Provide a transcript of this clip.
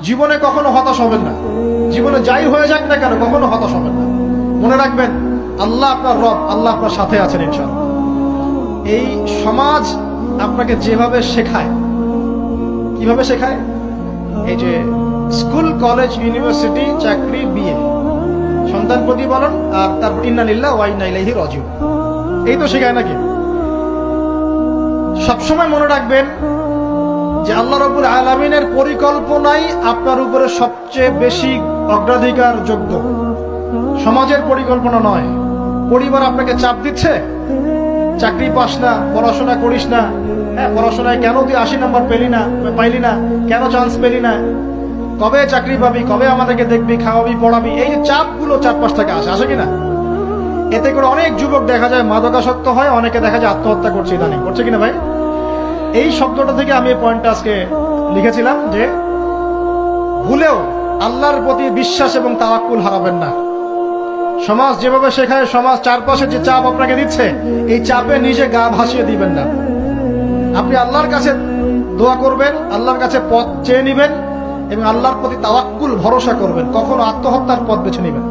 জীবনে কখনো হতাশ হবেন না। জীবনে যাই হয়ে যাক না কেন কখনো হতাশ হবেন না। মনে রাখবেন আল্লাহ আপনার রব, আল্লাহ আপনার সাথে আছেন ইনশাআল্লাহ। এই সমাজ আপনাকে যেভাবে শেখায়, কিভাবে শেখায়, এই যে স্কুল, কলেজ, ইউনিভার্সিটি, চাকরি, বিয়ে, সন্তান প্রতিপালন, আর তারপর ইন্না লিল্লাহি ওয়া ইন্না ইলাইহি রাজিউন, এই তো শেখায় নাকি? সবসময় মনে রাখবেন যে আল্লাহ রাব্বুল আলামিনের পরিকল্পনাই আপনার উপরে সবচেয়ে বেশি অগ্রাধিকার যোগ্য, সমাজের পরিকল্পনা নয়। পরিবার আপনাকে চাপ দিচ্ছে, চাকরি পাস না, পড়াশোনা করিস না, হ্যাঁ পড়াশোনায় কেন তুই 80 নাম্বার পাইলি না, কেন চান্স পেলি না, কবে চাকরি পাবি, কবে আমাদেরকে দেখবি, খাওয়াবি, পড়াবি, এই যে চাপগুলো চারপাশ থেকে আসে কিনা, এতে করে অনেক যুবক দেখা যায় মাদকাসক্ত হয়, অনেকে দেখা যায় আত্মহত্যা করছে ইদানিং, করছে কিনা ভাই? এই শব্দটা থেকে আমি এই পয়েন্টটা আজকে লিখেছিলাম যে ভুলেও আল্লাহর প্রতি বিশ্বাস এবং তাওয়াক্কুল হারাবেন না। সমাজ যেভাবে শেখায়, সমাজ চারপাশে যে চাপ আপনাকে দিচ্ছে, এই চাপে নিজে গা ভাসিয়ে দিবেন না। আপনি আল্লাহর কাছে দোয়া করবেন, আল্লাহর কাছে পথ চেয়ে নিবেন এবং আল্লাহর প্রতি তাওয়াক্কুল ভরসা করবেন, কখনো আত্মহত্যার পথ বেছে নিবেন।